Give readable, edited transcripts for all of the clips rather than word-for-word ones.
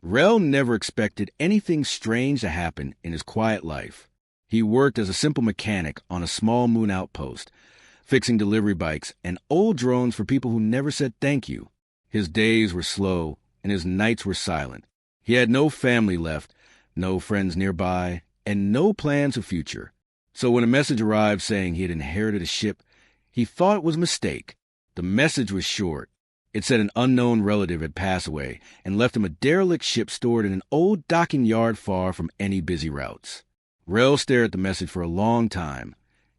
Rel never expected anything strange to happen in his quiet life. He worked as a simple mechanic on a small moon outpost, fixing delivery bikes and old drones for people who never said thank you. His days were slow, and his nights were silent. He had no family left, no friends nearby, and no plans for future. So when a message arrived saying he had inherited a ship, he thought it was a mistake. The message was short. It said an unknown relative had passed away and left him a derelict ship stored in an old docking yard far from any busy routes. Rel stared at the message for a long time,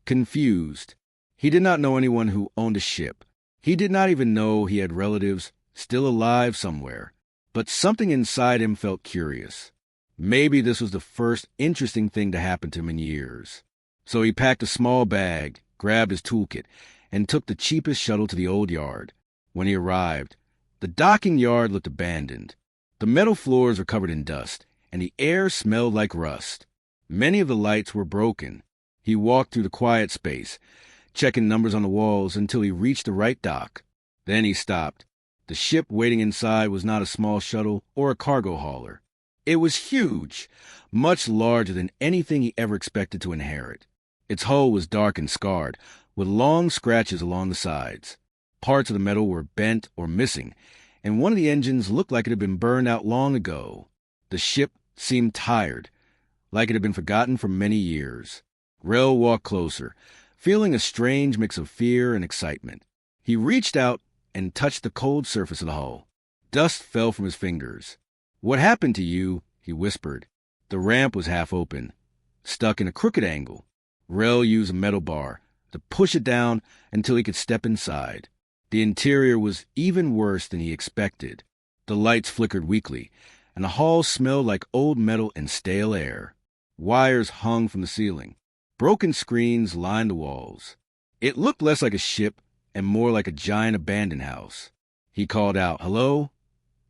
confused. He did not know anyone who owned a ship. He did not even know he had relatives still alive somewhere. But something inside him felt curious. Maybe this was the first interesting thing to happen to him in years. So he packed a small bag, grabbed his toolkit, and took the cheapest shuttle to the old yard. When he arrived, the docking yard looked abandoned. The metal floors were covered in dust, and the air smelled like rust. Many of the lights were broken. He walked through the quiet space, checking numbers on the walls until he reached the right dock. Then he stopped. The ship waiting inside was not a small shuttle or a cargo hauler. It was huge, much larger than anything he ever expected to inherit. Its hull was dark and scarred, with long scratches along the sides. Parts of the metal were bent or missing, and one of the engines looked like it had been burned out long ago. The ship seemed tired, like it had been forgotten for many years. Rel walked closer, feeling a strange mix of fear and excitement. He reached out and touched the cold surface of the hull. Dust fell from his fingers. "What happened to you?" he whispered. The ramp was half open, stuck in a crooked angle. Rel used a metal bar to push it down until he could step inside. The interior was even worse than he expected. The lights flickered weakly, and the hall smelled like old metal and stale air. Wires hung from the ceiling. Broken screens lined the walls. It looked less like a ship and more like a giant abandoned house. He called out, "Hello?"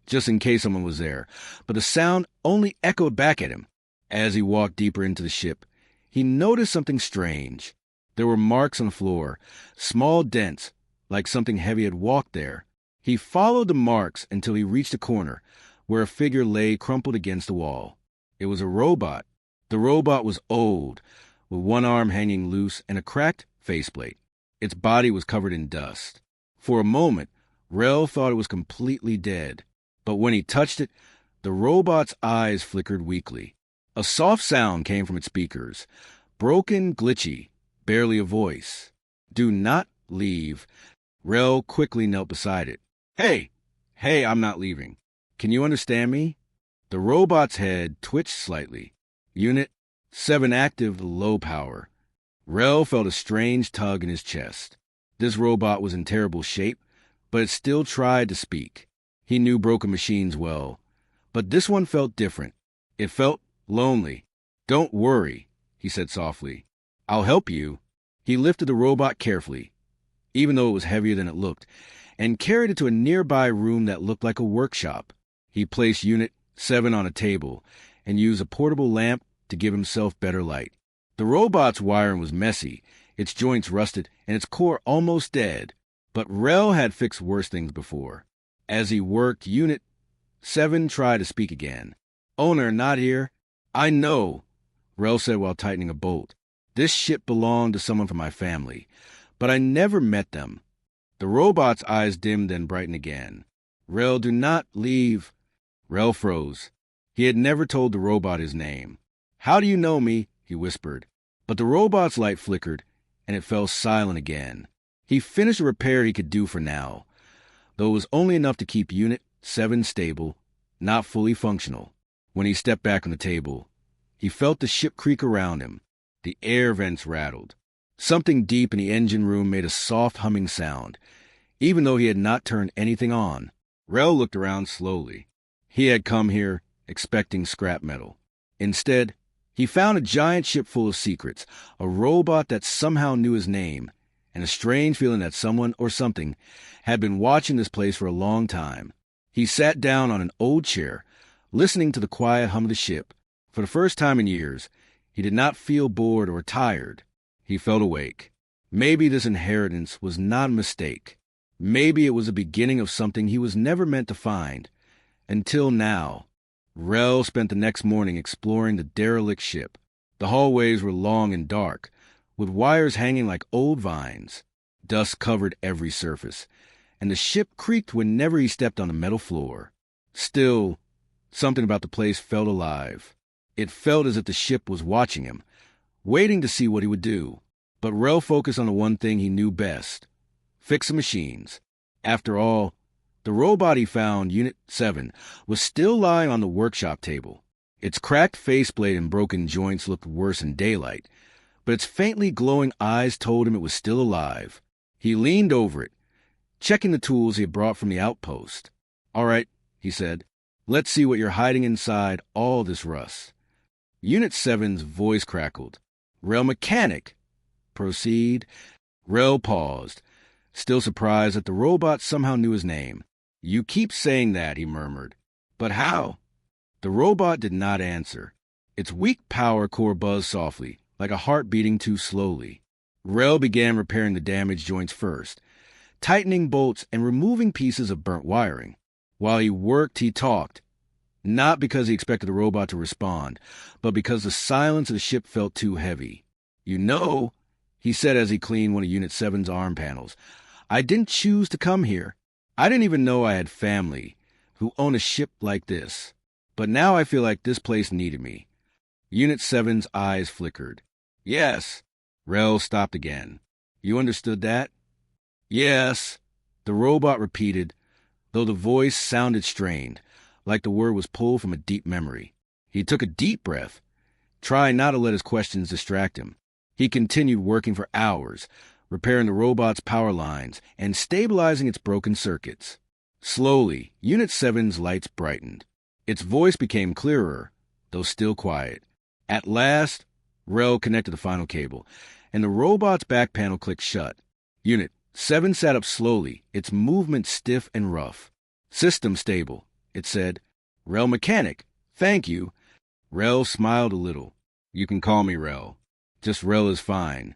just in case someone was there, but the sound only echoed back at him. As he walked deeper into the ship, he noticed something strange. There were marks on the floor, small dents, like something heavy had walked there. He followed the marks until he reached a corner, where a figure lay crumpled against the wall. It was a robot. The robot was old, with one arm hanging loose and a cracked faceplate. Its body was covered in dust. For a moment, Rel thought it was completely dead. But when he touched it, the robot's eyes flickered weakly. A soft sound came from its speakers, broken, glitchy, barely a voice. "Do not leave." Rel quickly knelt beside it. Hey, I'm not leaving. Can you understand me?" The robot's head twitched slightly. "Unit 7 active, low power." Rel felt a strange tug in his chest. This robot was in terrible shape, but it still tried to speak. He knew broken machines well, but this one felt different. It felt lonely. "Don't worry," he said softly. "I'll help you." He lifted the robot carefully, even though it was heavier than it looked, and carried it to a nearby room that looked like a workshop. He placed Unit 7 on a table and used a portable lamp to give himself better light. The robot's wiring was messy, its joints rusted, and its core almost dead. But Rel had fixed worse things before. As he worked, Unit 7 tried to speak again. "Owner, not here." "I know," Rel said while tightening a bolt. "This ship belonged to someone from my family, but I never met them." The robot's eyes dimmed and brightened again. "Rel, do not leave." Rel froze. He had never told the robot his name. "How do you know me?" he whispered. But the robot's light flickered, and it fell silent again. He finished the repair he could do for now, though it was only enough to keep Unit 7 stable, not fully functional. When he stepped back on the table, he felt the ship creak around him. The air vents rattled. Something deep in the engine room made a soft humming sound, even though he had not turned anything on. Rel looked around slowly. He had come here expecting scrap metal. Instead, he found a giant ship full of secrets, a robot that somehow knew his name, and a strange feeling that someone or something had been watching this place for a long time. He sat down on an old chair, listening to the quiet hum of the ship. For the first time in years, he did not feel bored or tired. He felt awake. Maybe this inheritance was not a mistake. Maybe it was the beginning of something he was never meant to find. Until now. Rel spent the next morning exploring the derelict ship. The hallways were long and dark, with wires hanging like old vines. Dust covered every surface, and the ship creaked whenever he stepped on the metal floor. Still, something about the place felt alive. It felt as if the ship was watching him, waiting to see what he would do. But Rel focused on the one thing he knew best: fix the machines. After all, the robot he found, Unit 7, was still lying on the workshop table. Its cracked faceplate and broken joints looked worse in daylight, but its faintly glowing eyes told him it was still alive. He leaned over it, checking the tools he had brought from the outpost. "All right," he said. "Let's see what you're hiding inside all this rust." Unit 7's voice crackled. "Rel Mechanic." "Proceed." Rel paused, still surprised that the robot somehow knew his name. "You keep saying that," he murmured. "But how?" The robot did not answer. Its weak power core buzzed softly, like a heart beating too slowly. Rel began repairing the damaged joints first, tightening bolts and removing pieces of burnt wiring. While he worked, he talked. Not because he expected the robot to respond, but because the silence of the ship felt too heavy. "You know," he said as he cleaned one of Unit 7's arm panels, "I didn't choose to come here. I didn't even know I had family who own a ship like this. But now I feel like this place needed me." Unit 7's eyes flickered. "Yes." Rel stopped again. "You understood that?" "Yes," the robot repeated, though the voice sounded strained, like the word was pulled from a deep memory. He took a deep breath, trying not to let his questions distract him. He continued working for hours, repairing the robot's power lines and stabilizing its broken circuits. Slowly, Unit 7's lights brightened. Its voice became clearer, though still quiet. At last, Rel connected the final cable, and the robot's back panel clicked shut. Unit 7 sat up slowly, its movement stiff and rough. "System stable," it said. "Rel Mechanic, thank you." Rel smiled a little. "You can call me Rel. Just Rel is fine."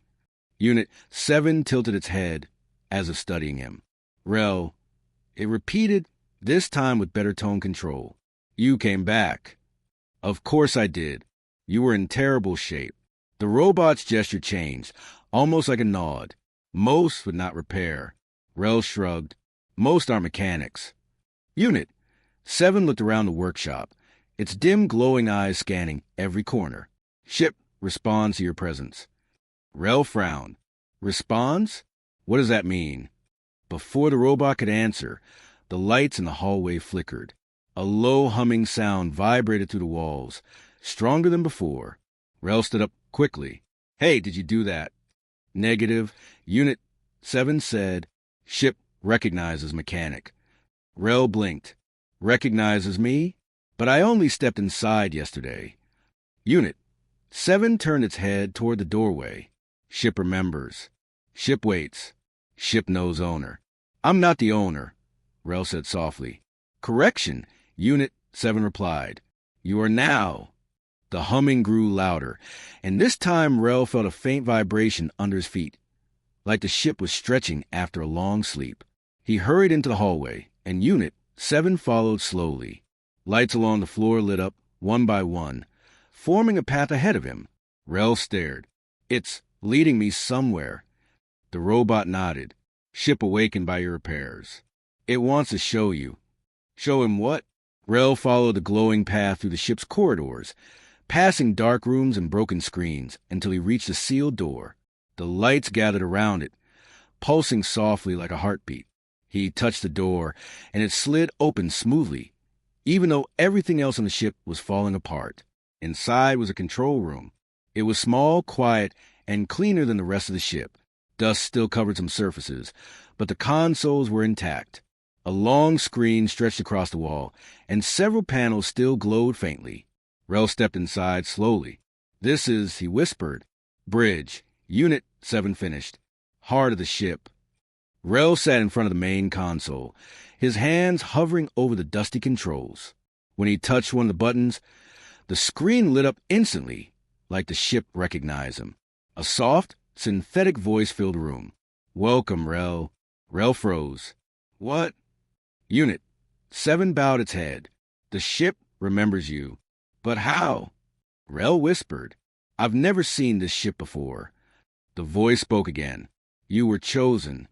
Unit 7 tilted its head, as if studying him. "Rel," it repeated, this time with better tone control. "You came back." "Of course I did. You were in terrible shape." The robot's gesture changed, almost like a nod. "Most would not repair." Rel shrugged. "Most are mechanics." Unit 7 looked around the workshop, its dim glowing eyes scanning every corner. "Ship responds to your presence." Rel frowned. "Responds? What does that mean?" Before the robot could answer, the lights in the hallway flickered. A low humming sound vibrated through the walls, stronger than before. Rel stood up quickly. "Hey, did you do that?" "Negative." Unit 7 said. "Ship recognizes mechanic." Rel blinked. "Recognizes me? But I only stepped inside yesterday." Unit 7 turned its head toward the doorway. "Ship remembers. Ship waits. Ship knows owner." "I'm not the owner," Rel said softly. "Correction," Unit 7 replied. "You are now." The humming grew louder, and this time Rel felt a faint vibration under his feet, like the ship was stretching after a long sleep. He hurried into the hallway, and Unit 7 followed slowly. Lights along the floor lit up, one by one, forming a path ahead of him. Rel stared. "It's leading me somewhere." The robot nodded. "Ship awakened by your repairs. It wants to show you." "Show him what?" Rel followed the glowing path through the ship's corridors, passing dark rooms and broken screens, until he reached a sealed door. The lights gathered around it, pulsing softly like a heartbeat. He touched the door, and it slid open smoothly, even though everything else on the ship was falling apart. Inside was a control room. It was small, quiet, and cleaner than the rest of the ship. Dust still covered some surfaces, but the consoles were intact. A long screen stretched across the wall, and several panels still glowed faintly. Rel stepped inside slowly. "This is," he whispered, "bridge." Unit 7 finished. "Heart of the ship." Rel sat in front of the main console, his hands hovering over the dusty controls. When he touched one of the buttons, the screen lit up instantly, like the ship recognized him. A soft, synthetic voice filled the room. "Welcome, Rel." Rel froze. "What?" Unit 7 bowed its head. "The ship remembers you. But how? Rel whispered. I've never seen this ship before. The voice spoke again. You were chosen.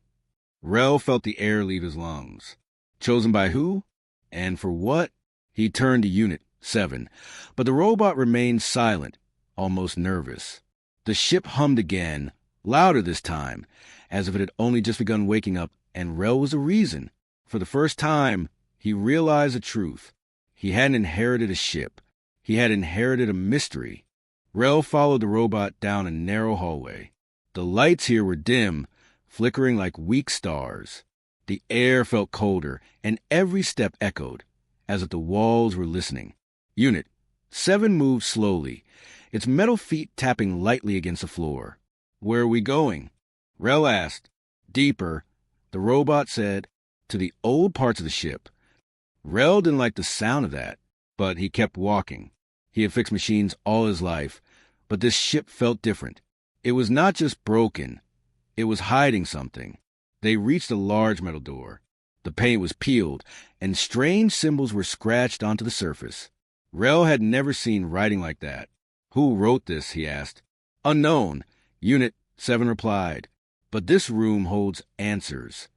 Rel felt the air leave his lungs. Chosen by who? And for what? He turned to Unit 7, but the robot remained silent, almost nervous. The ship hummed again, louder this time, as if it had only just begun waking up, and Rel was the reason. For the first time, he realized the truth. He hadn't inherited a ship. He had inherited a mystery. Rel followed the robot down a narrow hallway. The lights here were dim, flickering like weak stars. The air felt colder, and every step echoed, as if the walls were listening. Unit 7 moved slowly, its metal feet tapping lightly against the floor. Where are we going? Rel asked. Deeper, the robot said, to the old parts of the ship. Rel didn't like the sound of that, but he kept walking. He had fixed machines all his life, but this ship felt different. It was not just broken. It was hiding something. They reached a large metal door. The paint was peeled, and strange symbols were scratched onto the surface. Rel had never seen writing like that. Who wrote this? He asked. Unknown, Unit 7 replied. But this room holds answers.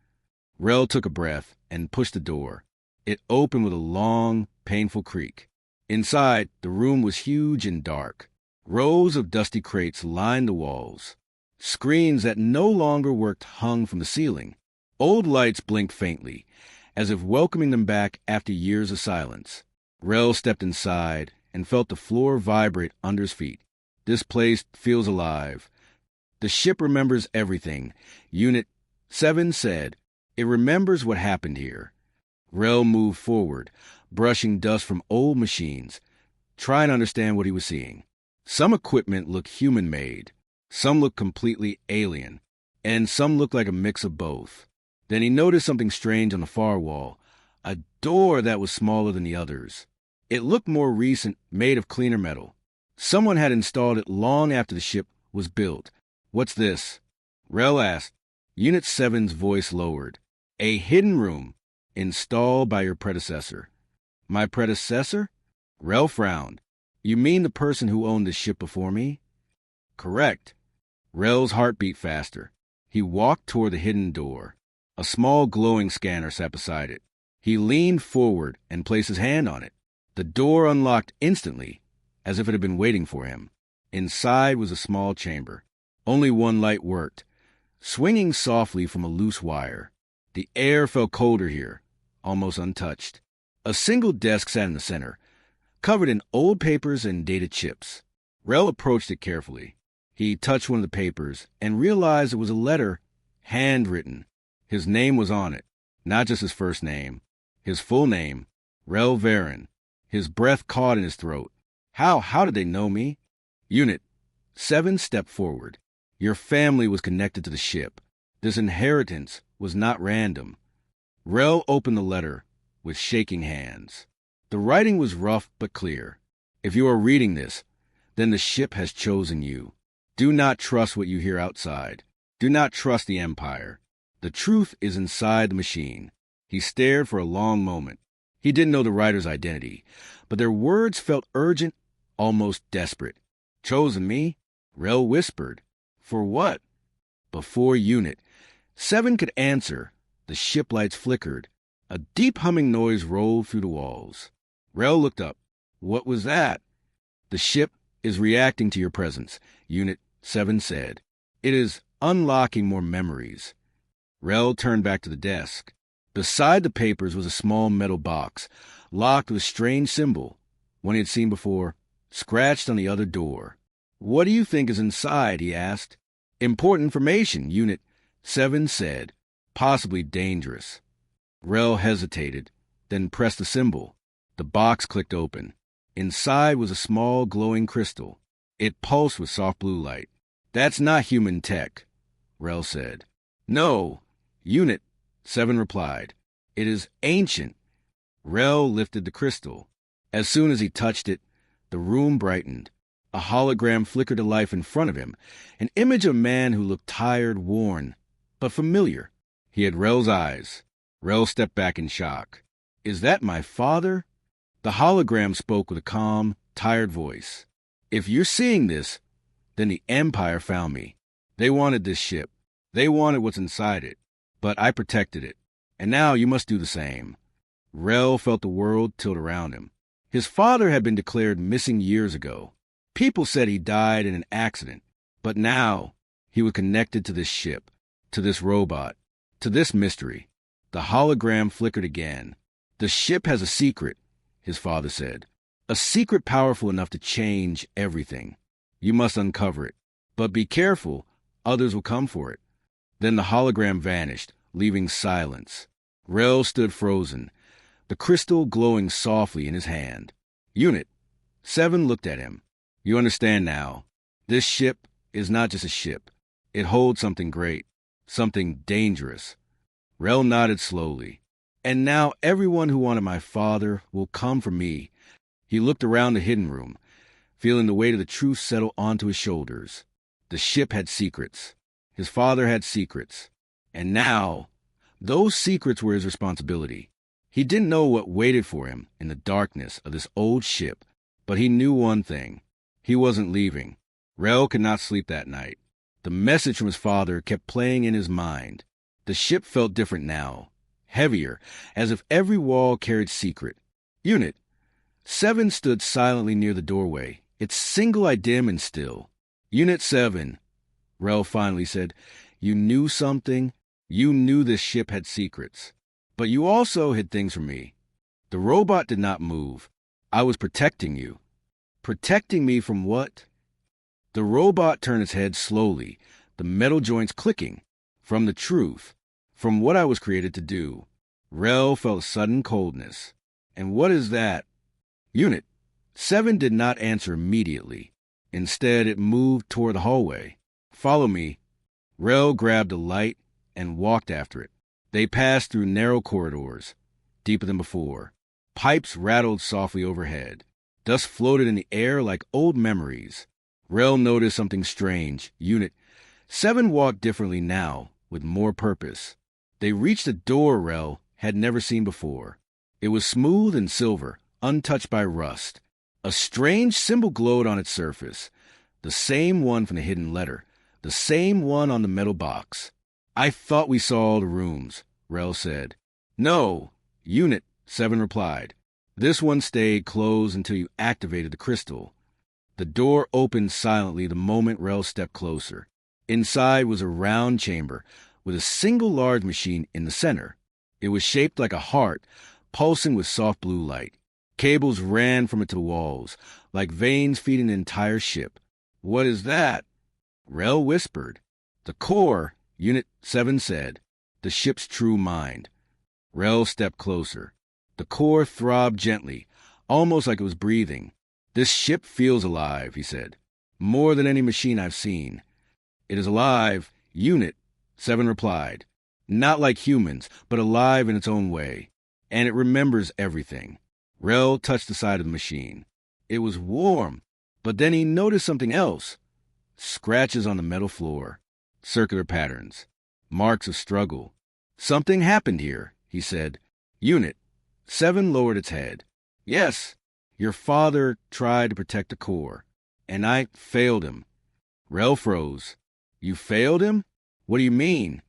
Rel took a breath and pushed the door. It opened with a long, painful creak. Inside, the room was huge and dark. Rows of dusty crates lined the walls. Screens that no longer worked hung from the ceiling. Old lights blinked faintly, as if welcoming them back after years of silence. Rel stepped inside and felt the floor vibrate under his feet. This place feels alive. The ship remembers everything, Unit 7 said. It remembers what happened here. Rel moved forward, brushing dust from old machines, trying to understand what he was seeing. Some equipment looked human-made, some looked completely alien, and some looked like a mix of both. Then he noticed something strange on the far wall, a door that was smaller than the others. It looked more recent, made of cleaner metal. Someone had installed it long after the ship was built. What's this? Rel asked. Unit 7's voice lowered. A hidden room, installed by your predecessor. My predecessor? Rel frowned. You mean the person who owned the ship before me? Correct. Rel's heart beat faster. He walked toward the hidden door. A small glowing scanner sat beside it. He leaned forward and placed his hand on it. The door unlocked instantly, as if it had been waiting for him. Inside was a small chamber. Only one light worked, swinging softly from a loose wire. The air felt colder here, almost untouched. A single desk sat in the center, covered in old papers and dated chips. Rel approached it carefully. He touched one of the papers and realized it was a letter, handwritten. His name was on it, not just his first name, his full name, Rel Varen. His breath caught in his throat. How did they know me? Unit 7 stepped forward. Your family was connected to the ship. This inheritance was not random. Rel opened the letter with shaking hands. The writing was rough but clear. If you are reading this, then the ship has chosen you. Do not trust what you hear outside. Do not trust the Empire. The truth is inside the machine. He stared for a long moment. He didn't know the writer's identity, but their words felt urgent, almost desperate. Chosen me? Rel whispered. For what? Before Unit 7 could answer, the ship lights flickered. A deep humming noise rolled through the walls. Rel looked up. What was that? The ship is reacting to your presence, Unit 7 said. It is unlocking more memories. Rel turned back to the desk. Beside the papers was a small metal box, locked with a strange symbol, one he had seen before, scratched on the other door. What do you think is inside? He asked. Important information, Unit 7 said. Possibly dangerous. Rel hesitated, then pressed the symbol. The box clicked open. Inside was a small glowing crystal. It pulsed with soft blue light. That's not human tech, Rel said. No, Unit 7 replied. It is ancient. Rel lifted the crystal. As soon as he touched it, the room brightened. A hologram flickered to life in front of him, an image of a man who looked tired, worn, but familiar. He had Rel's eyes. Rel stepped back in shock. Is that my father? The hologram spoke with a calm, tired voice. If you're seeing this, then the Empire found me. They wanted this ship. They wanted what's inside it. But I protected it. And now you must do the same. Rel felt the world tilt around him. His father had been declared missing years ago. People said he died in an accident. But now, he was connected to this ship, to this robot, to this mystery. The hologram flickered again. The ship has a secret, his father said. A secret powerful enough to change everything. You must uncover it. But be careful, others will come for it. Then the hologram vanished, leaving silence. Rel stood frozen, the crystal glowing softly in his hand. Unit 7 looked at him. You understand now. This ship is not just a ship. It holds something great, something dangerous. Rel nodded slowly. And now everyone who wanted my father will come for me. He looked around the hidden room, feeling the weight of the truth settle onto his shoulders. The ship had secrets. His father had secrets. And now, those secrets were his responsibility. He didn't know what waited for him in the darkness of this old ship, but he knew one thing. He wasn't leaving. Rel could not sleep that night. The message from his father kept playing in his mind. The ship felt different now, heavier, as if every wall carried secret. Unit 7 stood silently near the doorway, its single-eyed dim and still. Unit 7, Rel finally said, you knew something. You knew this ship had secrets. But you also hid things from me. The robot did not move. I was protecting you. Protecting me from what? The robot turned its head slowly, the metal joints clicking. From the truth. From what I was created to do. Rel felt a sudden coldness. And what is that? Unit 7 did not answer immediately. Instead, it moved toward the hallway. Follow me. Rel grabbed a light and walked after it. They passed through narrow corridors, deeper than before. Pipes rattled softly overhead. Dust floated in the air like old memories. Rel noticed something strange. Unit 7 walked differently now, with more purpose. They reached a door Rel had never seen before. It was smooth and silver, untouched by rust. A strange symbol glowed on its surface. The same one from the hidden letter. The same one on the metal box. I thought we saw all the rooms, Rel said. No, Unit 7 replied. This one stayed closed until you activated the crystal. The door opened silently the moment Rel stepped closer. Inside was a round chamber with a single large machine in the center. It was shaped like a heart, pulsing with soft blue light. Cables ran from it to the walls, like veins feeding the entire ship. What is that? Rel whispered. The core, Unit 7 said. The ship's true mind. Rel stepped closer. The core throbbed gently, almost like it was breathing. This ship feels alive, he said. More than any machine I've seen. It is alive, Unit 7 replied. Not like humans, but alive in its own way. And it remembers everything. Rel touched the side of the machine. It was warm, but then he noticed something else. Scratches on the metal floor. Circular patterns. Marks of struggle. Something happened here, he said. Unit 7 lowered its head. Yes, your father tried to protect the core, and I failed him. Rel froze. You failed him? What do you mean?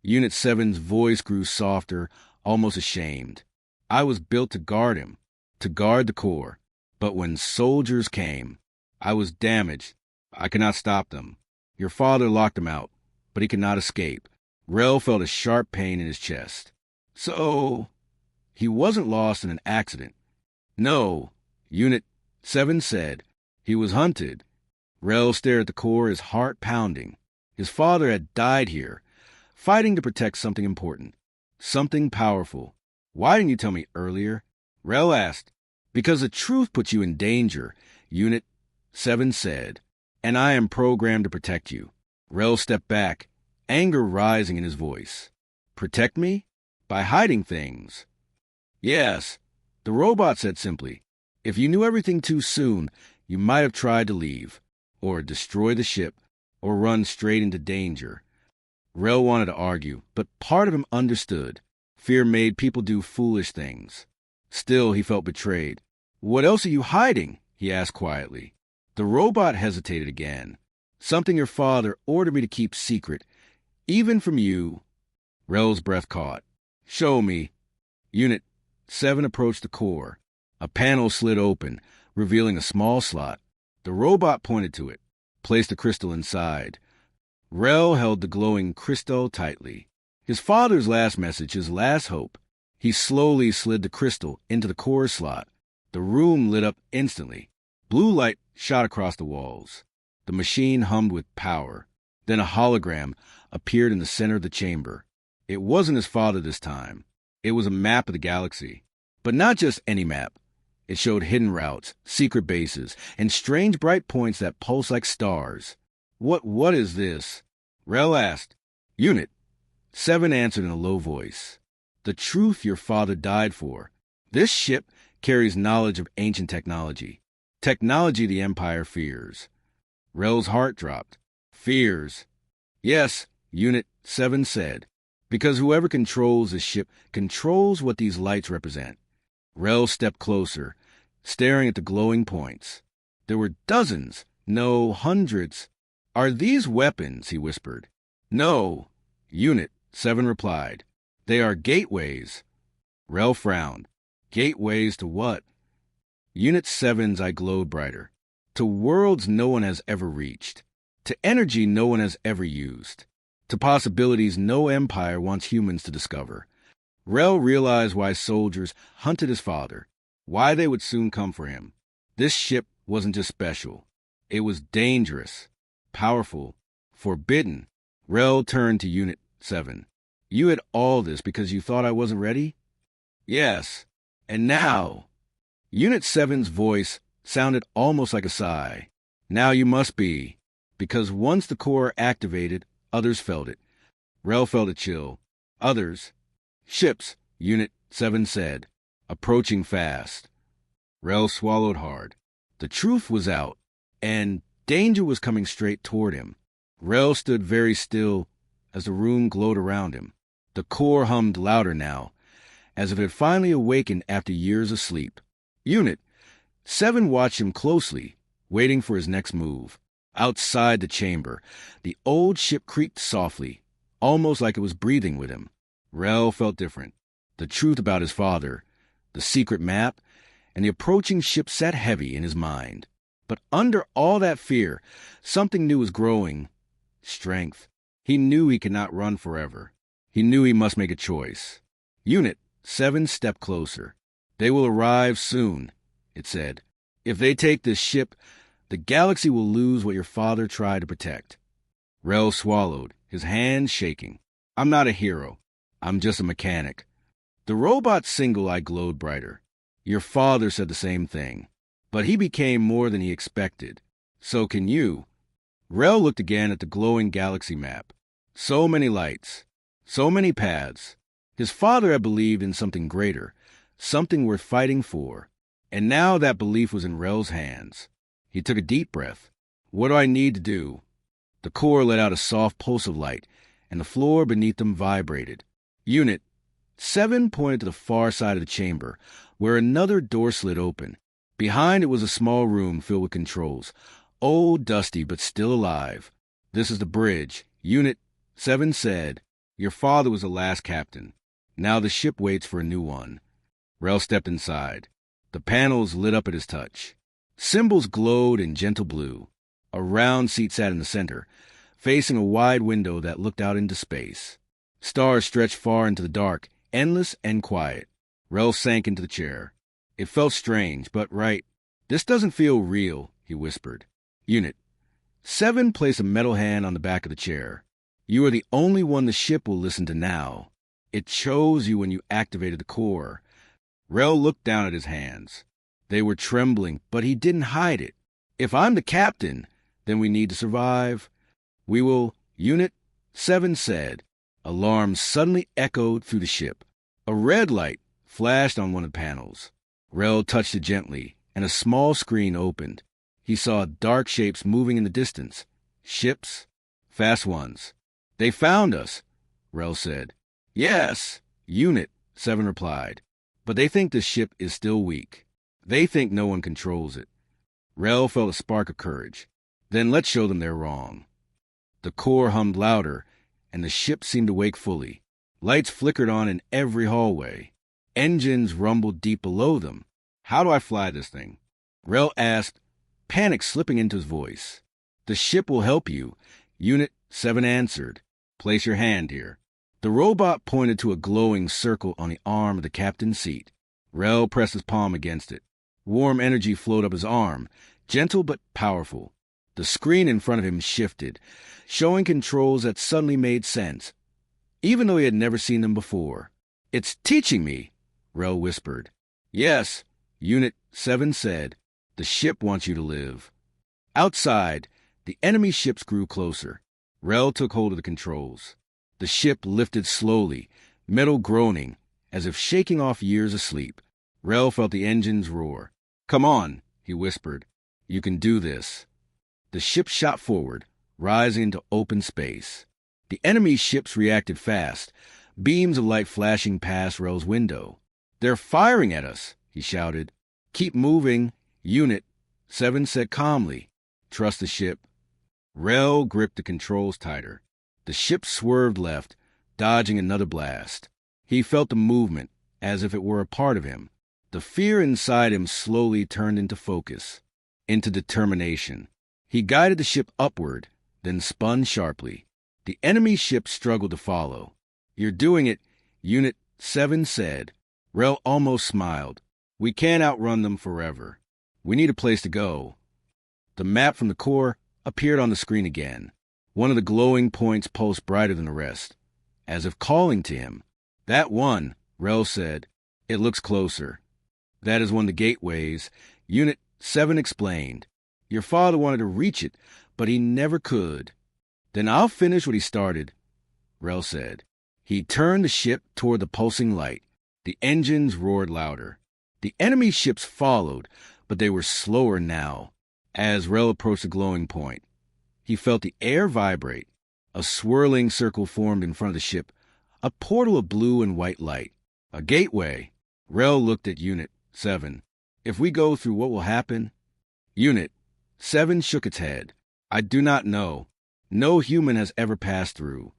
Unit 7's voice grew softer, almost ashamed. I was built to guard him, to guard the core. But when soldiers came, I was damaged. I could not stop them. Your father locked him out, but he could not escape. Rel felt a sharp pain in his chest. So, he wasn't lost in an accident. No, Unit 7 said. He was hunted. Rel stared at the core, his heart pounding. His father had died here, fighting to protect something important, something powerful. Why didn't you tell me earlier? Rel asked. Because the truth puts you in danger, Unit 7 said, and I am programmed to protect you. Rel stepped back, anger rising in his voice. Protect me? By hiding things. Yes, the robot said simply. If you knew everything too soon, you might have tried to leave, or destroy the ship, or run straight into danger. Rel wanted to argue, but part of him understood. Fear made people do foolish things. Still, he felt betrayed. What else are you hiding? He asked quietly. The robot hesitated again. Something your father ordered me to keep secret, even from you. Rel's breath caught. Show me. Unit 7 approached the core. A panel slid open, revealing a small slot. The robot pointed to it, placed the crystal inside. Rel held the glowing crystal tightly. His father's last message, his last hope. He slowly slid the crystal into the core slot. The room lit up instantly. Blue light shot across the walls. The machine hummed with power. Then a hologram appeared in the center of the chamber. It wasn't his father this time. It was a map of the galaxy. But not just any map. It showed hidden routes, secret bases, and strange bright points that pulse like stars. What is this? Rel asked. Unit 7 answered in a low voice. The truth your father died for. This ship carries knowledge of ancient technology. Technology the Empire fears. Rel's heart dropped. Fears. Yes, Unit 7 said. Because whoever controls this ship controls what these lights represent. Rel stepped closer, staring at the glowing points. There were dozens, no, hundreds. Are these weapons? He whispered. No, Unit 7 replied. They are gateways. Rel frowned. Gateways to what? Unit 7's eye glowed brighter. To worlds no one has ever reached. To energy no one has ever used. To possibilities no empire wants humans to discover. Rel realized why soldiers hunted his father, why they would soon come for him. This ship wasn't just special. It was dangerous, powerful, forbidden. Rel turned to Unit 7. You had all this because you thought I wasn't ready? Yes. And now? Unit 7's voice sounded almost like a sigh. Now you must be. Because once the core activated, others felt it. Rel felt a chill. Others. Ships, Unit 7 said. Approaching fast. Rel swallowed hard. The truth was out, and danger was coming straight toward him. Rel stood very still as the room glowed around him. The core hummed louder now, as if it had finally awakened after years of sleep. Unit 7 watched him closely, waiting for his next move. Outside the chamber, the old ship creaked softly, almost like it was breathing with him. Rel felt different. The truth about his father, the secret map, and the approaching ship sat heavy in his mind. But under all that fear, something new was growing. Strength. He knew he could not run forever. He knew he must make a choice. Unit 7 stepped closer. They will arrive soon, it said. If they take this ship, the galaxy will lose what your father tried to protect. Rel swallowed, his hands shaking. I'm not a hero. I'm just a mechanic. The robot's single eye glowed brighter. Your father said the same thing. But he became more than he expected. So can you. Rel looked again at the glowing galaxy map. So many lights. So many paths. His father had believed in something greater, something worth fighting for. And now that belief was in Rel's hands. He took a deep breath. What do I need to do? The core let out a soft pulse of light, and the floor beneath them vibrated. Unit 7 pointed to the far side of the chamber, where another door slid open. Behind it was a small room filled with controls, old, dusty, but still alive. This is the bridge, Unit 7 said. Your father was the last captain. Now the ship waits for a new one. Rel stepped inside. The panels lit up at his touch. Symbols glowed in gentle blue. A round seat sat in the center, facing a wide window that looked out into space. Stars stretched far into the dark, endless and quiet. Rel sank into the chair. It felt strange, but right. This doesn't feel real, he whispered. Unit 7 placed a metal hand on the back of the chair. You are the only one the ship will listen to now. It chose you when you activated the core. Rel looked down at his hands. They were trembling, but he didn't hide it. If I'm the captain, then we need to survive. We will, Unit 7 said. Alarms suddenly echoed through the ship. A red light flashed on one of the panels. Rel touched it gently, and a small screen opened. He saw dark shapes moving in the distance. Ships, fast ones. They found us, Rel said. Yes, Unit 7 replied. But they think the ship is still weak. They think no one controls it. Rel felt a spark of courage. Then let's show them they're wrong. The core hummed louder, and the ship seemed to wake fully. Lights flickered on in every hallway. Engines rumbled deep below them. How do I fly this thing? Rel asked, panic slipping into his voice. The ship will help you, Unit 7 answered. Place your hand here. The robot pointed to a glowing circle on the arm of the captain's seat. Rel pressed his palm against it. Warm energy flowed up his arm, gentle but powerful. The screen in front of him shifted, showing controls that suddenly made sense, even though he had never seen them before. It's teaching me, Rel whispered. Yes, Unit 7 said. The ship wants you to live. Outside, the enemy ships grew closer. Rel took hold of the controls. The ship lifted slowly, metal groaning, as if shaking off years of sleep. Rel felt the engines roar. Come on, he whispered. You can do this. The ship shot forward, rising into open space. The enemy ships reacted fast, beams of light flashing past Rel's window. They're firing at us, he shouted. Keep moving, Unit 7 said calmly. Trust the ship. Rel gripped the controls tighter. The ship swerved left, dodging another blast. He felt the movement, as if it were a part of him. The fear inside him slowly turned into focus, into determination. He guided the ship upward, then spun sharply. The enemy ship struggled to follow. You're doing it, Unit 7 said. Rel almost smiled. We can't outrun them forever. We need a place to go. The map from the core appeared on the screen again. One of the glowing points pulsed brighter than the rest, as if calling to him. That one, Rel said. It looks closer. That is one of the gateways, Unit 7 explained. Your father wanted to reach it, but he never could. Then I'll finish what he started, Rel said. He turned the ship toward the pulsing light. The engines roared louder. The enemy ships followed, but they were slower now. As Rel approached the glowing point, he felt the air vibrate. A swirling circle formed in front of the ship, a portal of blue and white light. A gateway. Rel looked at Unit 7. If we go through, what will happen? Unit 7 shook its head. I do not know. No human has ever passed through.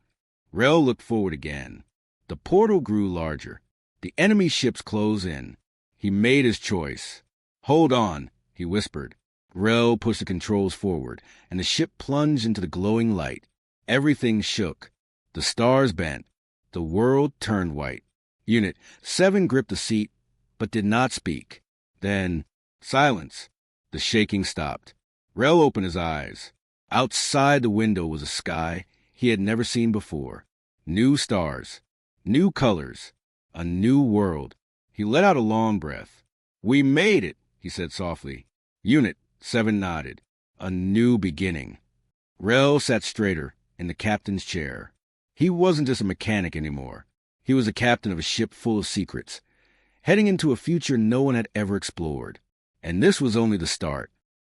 Rel looked forward again. The portal grew larger. The enemy ships closed in. He made his choice. Hold on, he whispered. Rel pushed the controls forward, and the ship plunged into the glowing light. Everything shook. The stars bent. The world turned white. Unit 7 gripped the seat, but did not speak. Then, silence. The shaking stopped. Rel opened his eyes. Outside the window was a sky he had never seen before. New stars. New colors. A new world. He let out a long breath. We made it, he said softly. Unit 7 nodded. A new beginning. Rel sat straighter in the captain's chair. He wasn't just a mechanic anymore. He was the captain of a ship full of secrets, heading into a future no one had ever explored. And this was only the start.